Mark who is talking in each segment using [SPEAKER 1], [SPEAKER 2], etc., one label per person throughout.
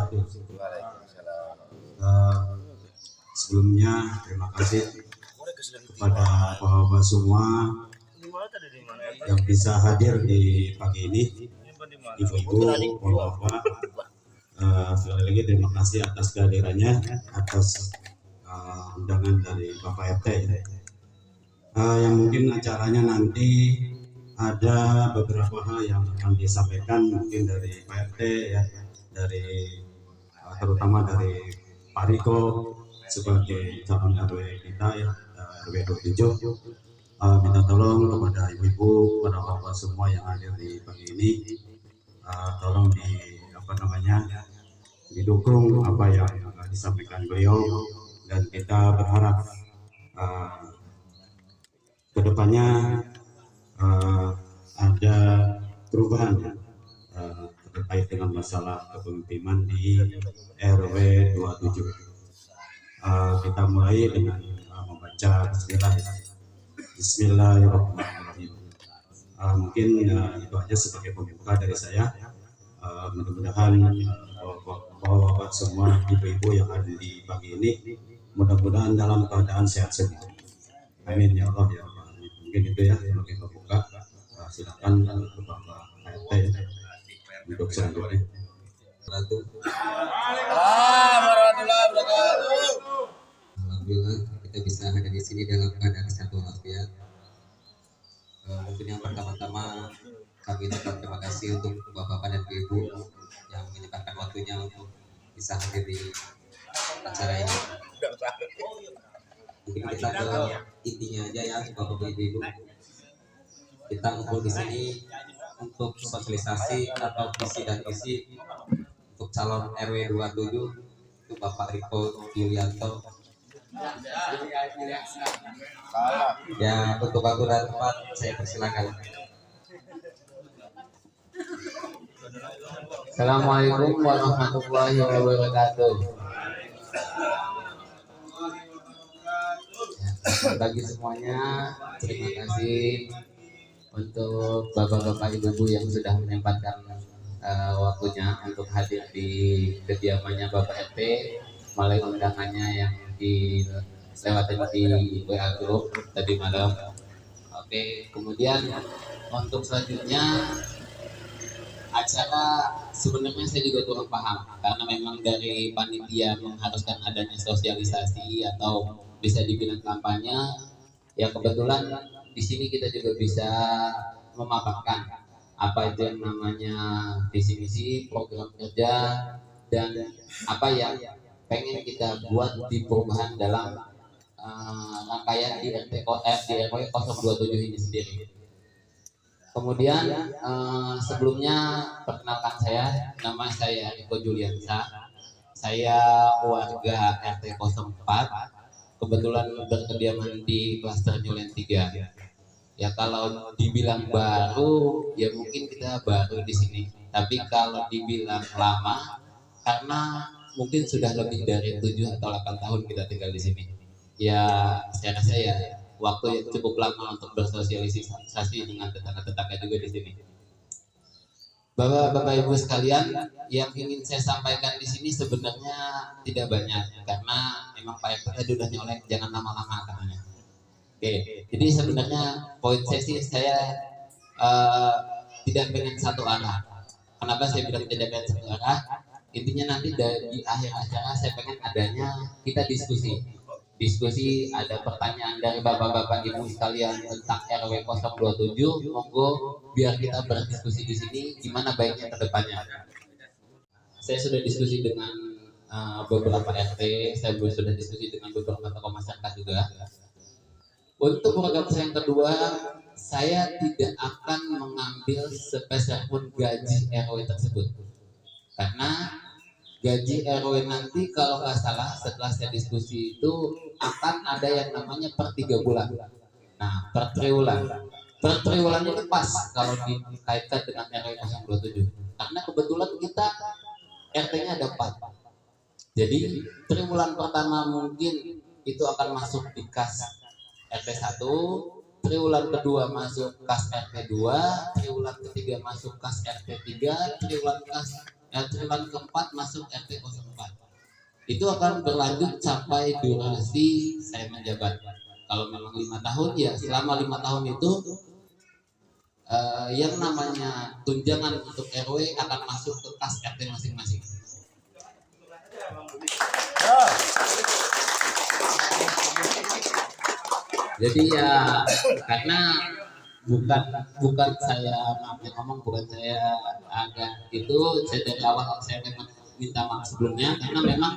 [SPEAKER 1] wabarakatuh. Sebelumnya terima kasih kepada bapak-bapak semua yang bisa hadir di pagi ini, ibu-ibu, bapak-bapak. Sekali lagi terima kasih atas kehadirannya, atas undangan dari Bapak RT. Yang mungkin acaranya nanti ada beberapa hal yang akan disampaikan mungkin dari Pak RT ya, dari terutama dari Pak Riko sebagai calon RW kita ya, RW 27. Minta tolong kepada ibu-ibu, kepada bapak semua yang hadir di pagi ini, tolong didukung apa yang disampaikan beliau, dan kita berharap kedepannya ada perubahan terkait dengan masalah kepemimpinan di RW 27. Kita mulai dengan membaca Bismillahirrahmanirrahim. Mungkin itu aja sebagai pembuka dari saya. Mudah-mudahan bapak-bapak semua, ibu-ibu yang ada di pagi ini, mudah-mudahan dalam keadaan sehat semua. Amin ya Allah ya Rabbal Alamin. Mungkin itu ya sebagai pembuka. Silakan ke Bapak RT untuk selanjutnya.
[SPEAKER 2] Alhamdulillah kita bisa hadir di sini dalam keadaan sehat walafiat. Mungkin yang pertama-tama kami ucapkan terima kasih untuk bapak-bapak dan ibu yang menyempatkan waktunya untuk bisa hadir di acara ini. Mungkin kita ke intinya aja ya, bapak-bapak ibu. Kita ngumpul di sini untuk sosialisasi atau visi dan misi untuk calon RW 27 itu Bapak Riko Yulianto. Ya, untuk waktu dan tempat saya persilakan.
[SPEAKER 3] Assalamualaikum warahmatullahi wabarakatuh. Bagi semuanya, terima kasih untuk bapak-bapak ibu-ibu yang sudah menyempatkan waktunya untuk hadir di kediamannya Bapak RT melalui undangannya yang dilewatkan di WA Group tadi malam. Oke, kemudian untuk selanjutnya acara sebenarnya saya juga kurang paham karena memang dari panitia mengharuskan adanya sosialisasi atau bisa dibilang kampanye. Ya kebetulan di sini kita juga bisa memaparkan apa itu yang namanya visi misi, program kerja, dan apa yang pengen kita buat di perubahan dalam rangkaian di RW 027 ini sendiri. Kemudian sebelumnya perkenalkan saya, nama saya Riko Juliansa. Saya warga RT 04, kebetulan berkediaman di klaster Nyulen 3. Ya kalau dibilang baru, ya mungkin kita baru di sini. Tapi kalau dibilang lama, karena mungkin sudah lebih dari 7 atau 8 tahun kita tinggal di sini. Ya saya rasa ya waktu yang cukup lama untuk bersosialisasi dengan tetangga-tetangga juga di sini. Bapak-bapak ibu sekalian, yang ingin saya sampaikan di sini sebenarnya tidak banyak karena memang Pak RT tadi udah nyolek jangan lama-lama katanya. Oke, jadi sebenarnya poin saya tidak pengen satu arah. Kenapa saya bilang tidak pengen satu arah? Intinya nanti di akhir acara saya pengen adanya kita diskusi, ada pertanyaan dari bapak-bapak ibu sekalian tentang RW 027, monggo biar kita berdiskusi di sini gimana baiknya ke depannya. Saya sudah diskusi dengan beberapa RT, saya sudah diskusi dengan beberapa tokoh masyarakat juga. Untuk program saya yang kedua, saya tidak akan mengambil sepeser pun gaji RW tersebut, karena gaji RW nanti kalau nggak salah setelah saya diskusi itu akan ada yang namanya per 3 bulan. Nah, per triwulan itu pas kalau dikaitkan dengan RW 027. Karena kebetulan kita RT-nya ada 4. Jadi triwulan pertama mungkin itu akan masuk di kas RT 1, triwulan kedua masuk kas RT 2, triwulan ketiga masuk kas RT 3, triwulan triwulan keempat masuk RT 04. Itu akan berlanjut sampai durasi saya menjabat. Kalau memang 5 tahun ya selama 5 tahun itu yang namanya tunjangan untuk RW akan masuk ke kas RT masing-masing. Jadi ya karena bukan saya bukan saya agak itu saya dari awal saya memang minta maaf sebelumnya karena memang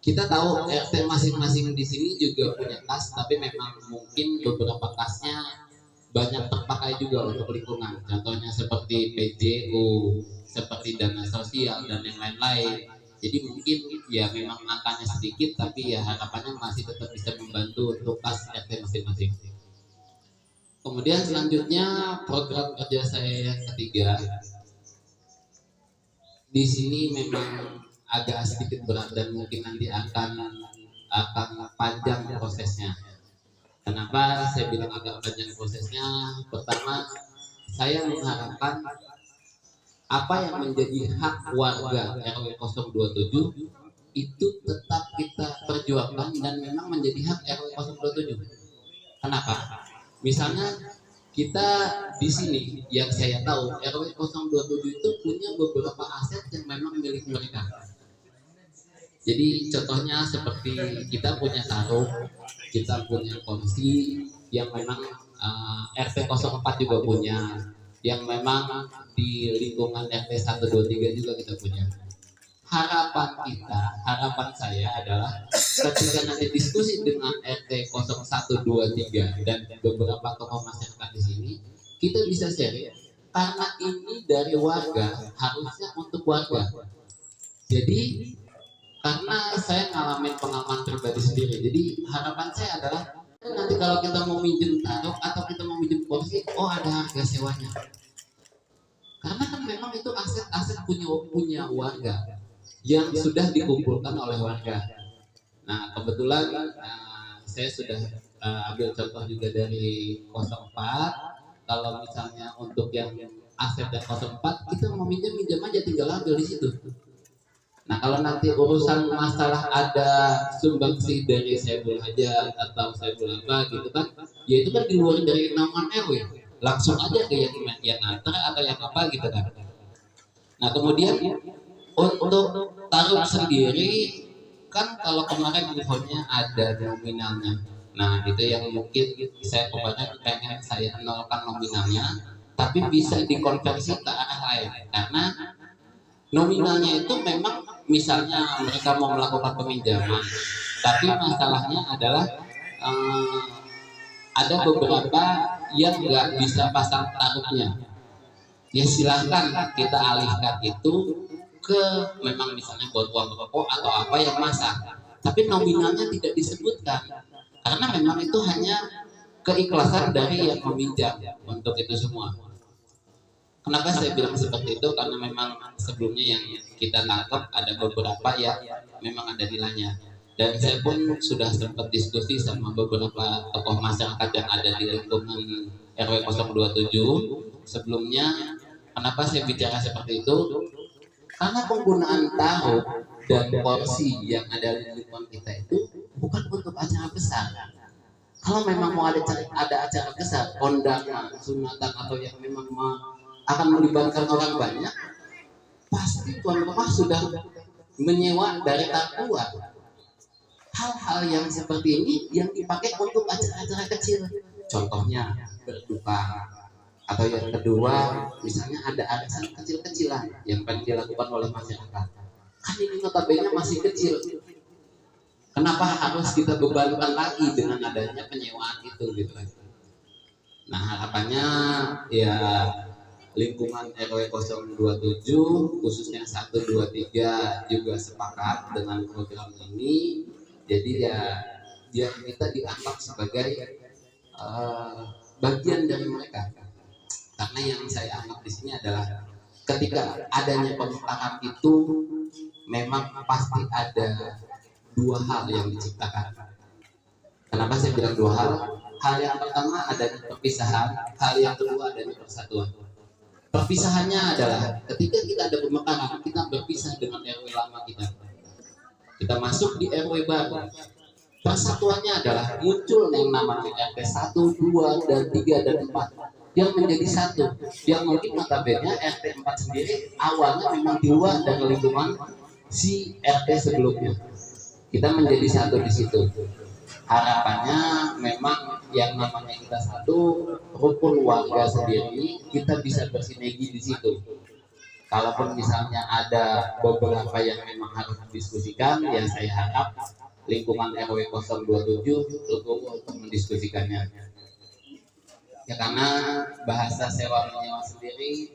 [SPEAKER 3] kita tahu RT masing-masing di sini juga punya kas, tapi memang mungkin beberapa kasnya banyak terpakai juga untuk lingkungan. Contohnya seperti PJU, seperti dana sosial dan yang lain-lain. Jadi mungkin ya memang angkanya sedikit, tapi ya harapannya masih tetap bisa membantu untuk kas RT masing-masing. Kemudian selanjutnya program kerja saya yang ketiga. Di sini memang agak sedikit berat dan mungkin nanti akan panjang prosesnya. Kenapa saya bilang agak panjang prosesnya? Pertama, saya mengharapkan apa yang menjadi hak warga RW 027 itu tetap kita perjuangkan dan memang menjadi hak RW 027. Kenapa? Misalnya kita di sini yang saya tahu RW 027 itu punya beberapa aset yang memang milik mereka. Jadi contohnya seperti kita punya sarung, kita punya kondisi yang memang RT 04 juga punya, yang memang di lingkungan RT 123 juga kita punya. Harapan saya adalah ketika nanti diskusi dengan RT 0123 dan beberapa tokoh masyarakat di sini, kita bisa share karena ini dari warga, harusnya untuk warga. Jadi karena saya ngalamin pengalaman pribadi sendiri, jadi harapan saya adalah nanti kalau kita mau minjem tarok atau kita mau minjem kursi, oh ada harga sewanya. Karena kan memang itu aset punya warga yang sudah dikumpulkan oleh warga. Nah kebetulan saya sudah ambil contoh juga dari 04. Kalau misalnya untuk yang aset dan 04 kita mau minjem aja tinggal ambil di situ. Nah kalau nanti urusan masalah ada sumbangsi dari Saiful Hajat atau Saiful apa gitu kan, ya itu kan di luar dari naungan RW, langsung aja ke yang antar atau yang apa gitu kan. Nah kemudian untuk taruh sendiri kan kalau kemarin infonya ada nominalnya. Nah itu yang mungkin saya pokoknya pengen saya nolkan nominalnya, tapi bisa dikonversi ke arah lain karena nominalnya itu memang misalnya mereka mau melakukan peminjaman, tapi masalahnya adalah ada beberapa yang nggak bisa pasang tarifnya. Ya silahkan kita alihkan itu ke memang misalnya buat uang rokok atau apa yang masak, tapi nominalnya tidak disebutkan karena memang itu hanya keikhlasan dari yang meminjam untuk itu semua. Kenapa saya bilang seperti itu? Karena memang sebelumnya yang kita tangkap ada beberapa yang memang ada nilainya. Dan saya pun sudah sempat diskusi sama beberapa tokoh masyarakat yang ada di lingkungan RW 027 sebelumnya. Kenapa saya bicara seperti itu? Karena penggunaan tahu dan porsi yang ada di lingkungan kita itu bukan untuk acara besar. Kalau memang mau ada acara besar, kondangan, sunatan atau yang memang akan melibatkan orang banyak, pasti tuan rumah sudah menyewa dari luar. Hal-hal yang seperti ini yang dipakai untuk acara-acara kecil, contohnya berduka, atau yang kedua misalnya ada arisan kecil-kecilan yang pengen dilakukan oleh masyarakat. Kan ini notabene masih kecil, kenapa harus kita bebankan lagi dengan adanya penyewaan itu gitu kan? Nah harapannya ya lingkungan RW 027 khususnya 123 juga sepakat dengan program ini. Jadi ya biar kita dianggap sebagai bagian dari mereka. Karena yang saya anggap di sini adalah ketika adanya pemutaran itu memang pasti ada dua hal yang diciptakan. Kenapa saya bilang dua hal? Hal yang pertama adanya perpisahan, hal yang kedua adanya persatuan. Perpisahannya adalah ketika kita ada pemekaran, kita berpisah dengan RW lama kita. Kita masuk di RW baru. Persatuannya adalah muncul yang namanya RT 1, 2, dan 3, dan 4 yang menjadi satu. Yang mungkin notabene RT 4 sendiri awalnya memang di luar dari lingkungan si RT sebelumnya. Kita menjadi satu di situ. Harapannya memang yang namanya kita satu rukun warga sendiri, kita bisa bersinergi di situ. Kalaupun misalnya ada beberapa yang memang harus didiskusikan, ya saya harap lingkungan RW 027 legowo untuk mendiskusikannya. Ya karena bahasa sewa menyewa sendiri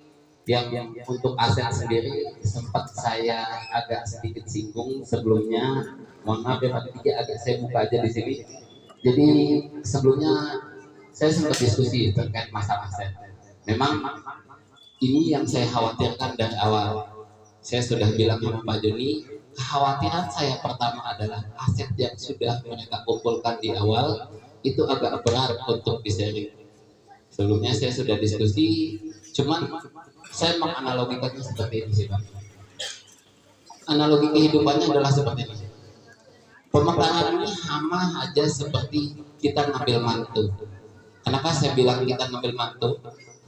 [SPEAKER 3] yang untuk aset sendiri sempat saya agak sedikit singgung sebelumnya. Mohon maaf ya Pak Diki, agak saya buka aja di sini. Jadi sebelumnya saya sempat diskusi terkait masalah aset. Memang ini yang saya khawatirkan dari awal. Saya sudah bilang sama Pak Joni, kekhawatiran saya pertama adalah aset yang sudah mereka kumpulkan di awal itu agak berat untuk di-sharing. Sebelumnya saya sudah diskusi, cuman saya menganalogikannya seperti ini sih Pak. Analogi kehidupannya adalah seperti ini. Pemekaran ini sama aja seperti kita ngambil mantu. Kenapa saya bilang kita ngambil mantu?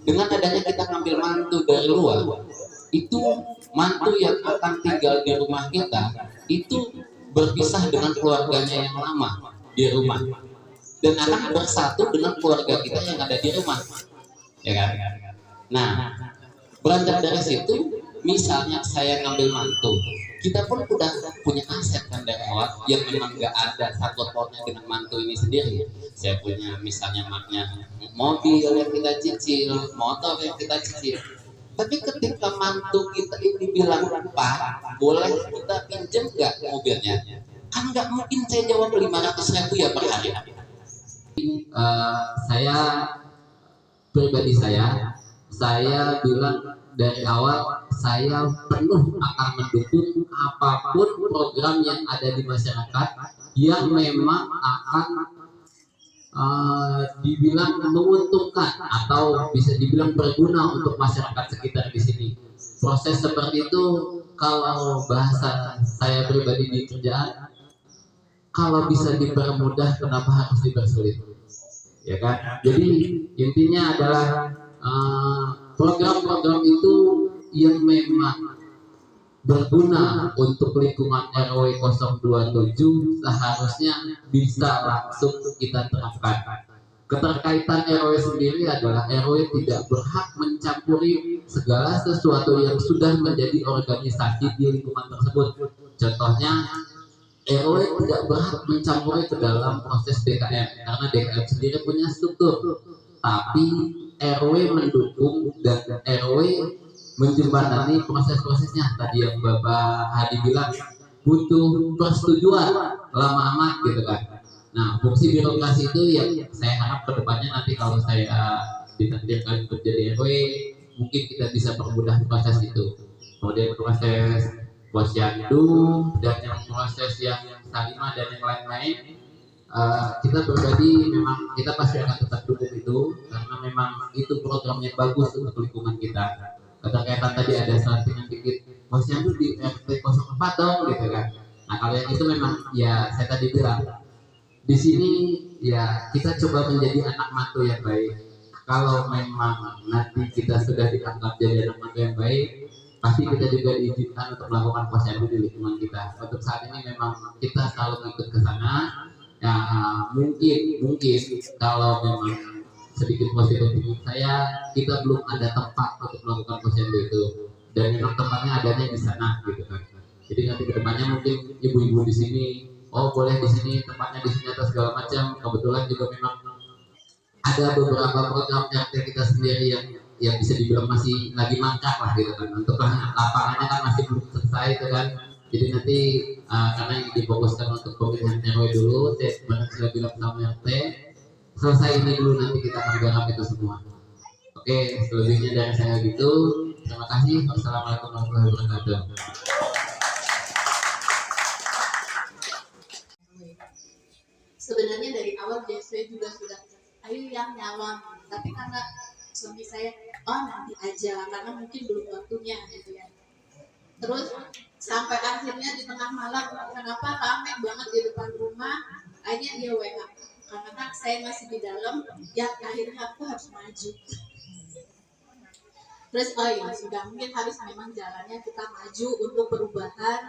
[SPEAKER 3] Dengan adanya kita ngambil mantu dari luar, itu mantu yang akan tinggal di rumah kita itu berpisah dengan keluarganya yang lama di rumah dan akan bersatu dengan keluarga kita yang ada di rumah, ya kan? Nah, beranjak dari situ, misalnya saya ngambil mantu, kita pun udah punya aset kan dari awal yang memang nggak ada sangkut pautnya dengan mantu ini sendiri. Saya punya misalnya maknya mobil yang kita cicil, motor yang kita cicil. Tapi ketika mantu kita ini bilang, Pak, boleh kita pinjam nggak mobilnya? Kan nggak mungkin saya jawab 500.000 ya per hari. Saya pribadi saya bilang dari awal saya penuh akan mendukung apapun program yang ada di masyarakat yang memang akan dibilang menguntungkan atau bisa dibilang berguna untuk masyarakat sekitar di sini. Proses seperti itu kalau bahasa saya pribadi di kerjaan, kalau bisa dipermudah kenapa harus dipersulit, ya kan? Jadi intinya adalah program-program itu yang memang berguna untuk lingkungan RW 027 seharusnya bisa langsung kita terapkan. Keterkaitan RW sendiri adalah RW tidak berhak mencampuri segala sesuatu yang sudah menjadi organisasi di lingkungan tersebut. Contohnya, RW tidak berhak mencampuri ke dalam proses DKM karena DKM sendiri punya struktur, tapi RW mendukung dan RW menjembatani proses-prosesnya. Tadi yang Bapak Hadi bilang butuh persetujuan lama amat gitu kan. Nah, fungsi birokrasi itu yang saya harap kedepannya nanti kalau saya ditakdirkan untuk jadi RW, mungkin kita bisa permudah proses itu. Kemudian proses posyandu dan yang proses yang salimah dan yang lain-lain, kita pribadi memang kita pasti akan tetap dukung itu karena memang itu program yang bagus untuk lingkungan kita. Keterkaitan tadi ada sampingan dikit posyandu di RT 04 dong gitu kan. Nah kalau yang itu memang ya saya tadi bilang di sini ya kita coba menjadi anak mantu yang baik. Kalau memang nanti kita sudah dianggap jadi anak mantu yang baik, pasti kita juga diizinkan untuk melakukan posyandu di lingkungan kita. Untuk saat ini memang kita selalu ikut ke sana. Ya mungkin kalau memang sedikit positif menurut saya, kita belum ada tempat untuk melakukan posyandu itu. Dan memang tempatnya adanya di sana gitu kan. Jadi nanti kedepannya mungkin ibu-ibu di sini, oh boleh di sini tempatnya di sini atau segala macam. Kebetulan juga memang ada beberapa program RT kita sendiri yang bisa dibilang masih lagi mangkrak lah gitu kan. Untuk lapangannya kan masih belum selesai itu kan. Jadi nanti karena yang difokuskan untuk pemilihan RW dulu, saya sebenarnya sudah bilang sama RT, selesai ini dulu nanti kita akan garap itu semua. Oke, selebihnya dari saya gitu. Terima kasih. Wassalamualaikum warahmatullahi wabarakatuh.
[SPEAKER 4] Sebenarnya dari awal saya juga sudah ayo yang nyawang, tapi karena suami saya, oh nanti aja karena mungkin belum waktunya gitu ya. Terus sampai akhirnya di tengah malam kenapa rame banget di depan rumah, akhirnya dia WA karena saya masih di dalam, ya akhirnya aku harus maju. Terus oh ya sudah, mungkin harus memang jalannya kita maju untuk perubahan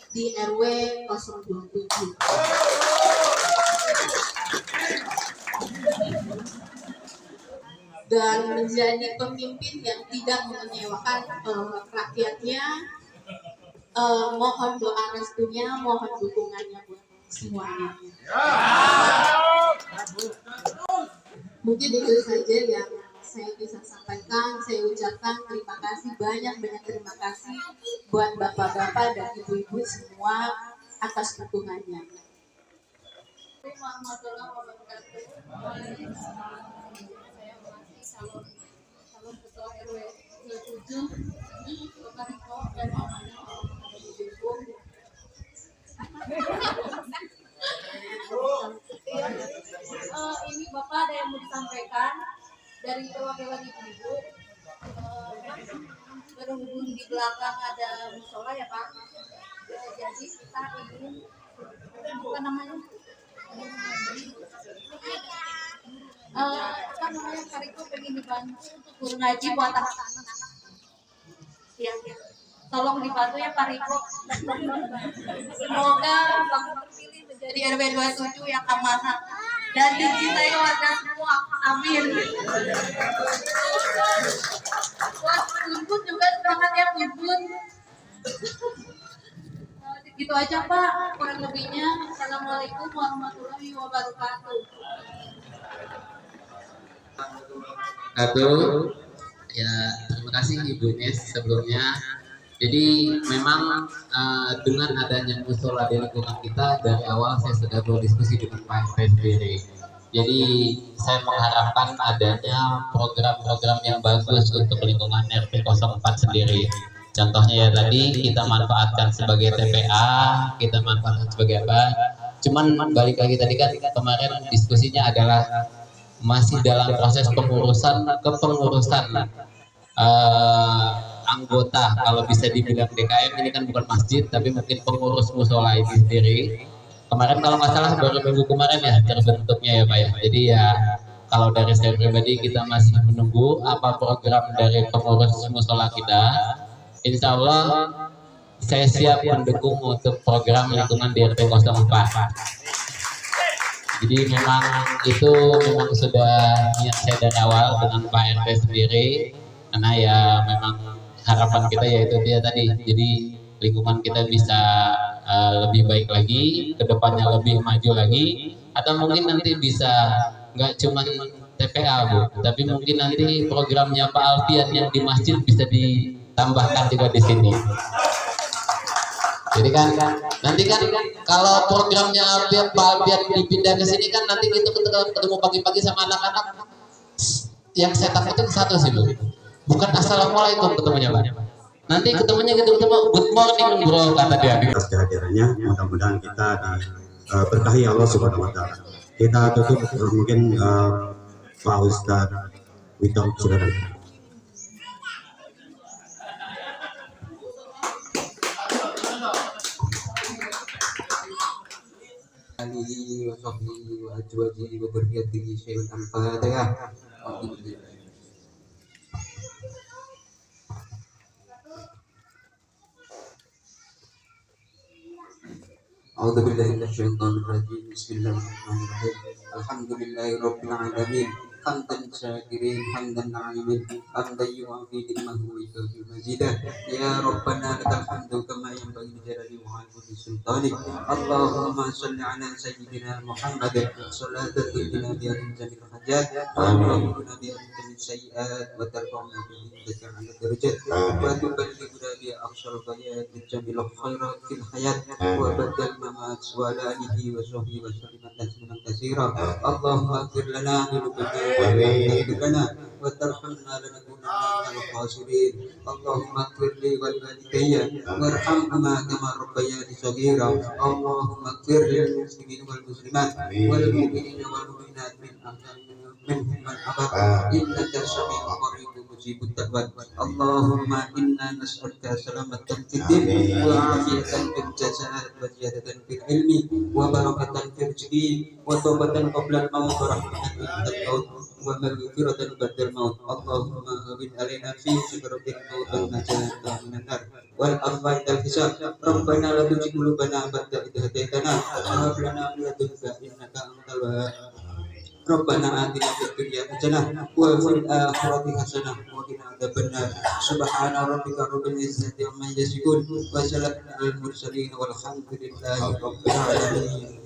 [SPEAKER 4] di RW 027. Dan menjadi pemimpin yang tidak mengecewakan rakyatnya. Mohon doa restunya, mohon dukungannya buat semuanya. Mungkin itu saja yang saya bisa sampaikan. Saya ucapkan terima kasih, banyak terima kasih buat bapak-bapak dan ibu-ibu semua atas dukungannya. Warahmatullahi wabarakatuh. Saya masih calon ketua RW 27 Bapak Riko dan mamanya ini Bapak ada yang mau disampaikan dari perwakilan ibu-ibu. Berhubung di belakang ada musola ya Pak. Jadi kita ingin apa namanya? Apa namanya, Pak Riko pengen dibantu untuk guru ngaji buat anak-anak. Ya, tolong dibantu ya Pak Riko. Semoga Bapak terpilih menjadi RW 27 yang amanah dan dicintai warga semua. Amin. Buat Bun juga semangat ya Bun. Gitu aja Pak, kurang lebihnya. Assalamualaikum warahmatullahi wabarakatuh.
[SPEAKER 3] Ya, terima kasih Ibu Nes sebelumnya. Jadi memang dengan adanya musola di lingkungan kita, dari awal saya sudah berdiskusi dengan Pak RT sendiri. Jadi saya mengharapkan adanya program-program yang bagus untuk lingkungan RT 04 sendiri. Contohnya ya tadi kita manfaatkan sebagai TPA, kita manfaatkan sebagai apa. Cuman balik lagi tadi kan kemarin diskusinya adalah masih dalam proses kepengurusan anggota, kalau bisa dibilang DKM ini kan bukan masjid tapi mungkin pengurus musola ini sendiri. Kemarin kalau nggak salah baru minggu kemarin ya terbentuknya ya Pak ya. Jadi ya kalau dari saya pribadi kita masih menunggu apa program dari pengurus musola kita. Insya Allah saya siap mendukung untuk program lingkungan di RT 04. Jadi memang itu memang sudah niat saya dari awal dengan Pak RT sendiri, karena ya memang harapan kita yaitu dia tadi, jadi lingkungan kita bisa lebih baik lagi, kedepannya lebih maju lagi, atau mungkin nanti bisa nggak cuma TPA Bu, tapi mungkin nanti programnya Pak Alfian yang di masjid bisa ditambahkan juga di sini. Jadi kan nanti kan kalau programnya Pak Alfian dipindah ke sini kan nanti kita ketemu pagi-pagi sama anak-anak. Yang saya takutin satu sih Bu, bukan assalamualaikum ketemunya Pak. Nanti ketemunya gitu ketemu good morning bro kata dia.
[SPEAKER 1] Atas kehadirannya, mudah-mudahan kita berkahi Allah Subhanahu Wa Taala. Kita tutup mungkin Pak Ustadz Wito saudara.
[SPEAKER 2] alihi wa sahbihi wa azwajihi wa dzurriyyatihi syai'un al-Fatihah. A'udzu billahi minasyaitonir rajim. Bismillahirrahmanirrahim. Alhamdulillahi rabbil alamin. Hamdan syakirin, hamdan na'imin, hamdan yu'afi ni'mahu wa yukafi mazidah. Ya Rabbana lakal hamdu kama yanbaghi li jalali wajhika sultanik. Allahumma shalli ala sayyidina Muhammad salatan tu'tina biha min jamil hajat wa tu'minuna biha min sayyi'at wa tarfa'una biha indaka 'ala darajat wa tuballighuna biha aqsal ghayat min jamil khairat fil hayat wa badal mamat wa ala alihi wa sahbihi wa sallam tasliman katsira. Allahumma ighfir lana dhunubana wa tarhamna lanakunanna من الخاسرين اللهم اغفر لي ولوالدي وارحمهما كما ربياني صغيرا اللهم اغفر للمسلمين والمسلمات والمؤمنين والمؤمنات منهم من أبد إنك سميع قريب مجيب الدعوات اللهم إنا نسألك سلامة في الدين وعافية في الجسد وزيادة في العلم وبركة في الرزق وتوبة قبل الموت ورحمة عند الموت ومغفرة بعد الموت اللهم هون علينا في سكرة الموت والنجاة من النار والعفو عند الحساب ربنا لا تزغ قلوبنا بعد إذ هديتنا وهب لنا من لدنك إنك أنت الوهاب ربنا آتنا في الدنيا حسنة وفي الآخرة حسنة وقنا عذاب النار سبحان ربك رب العزة عما يصفون وسلام على المرسلين والحمد لله رب العالمين.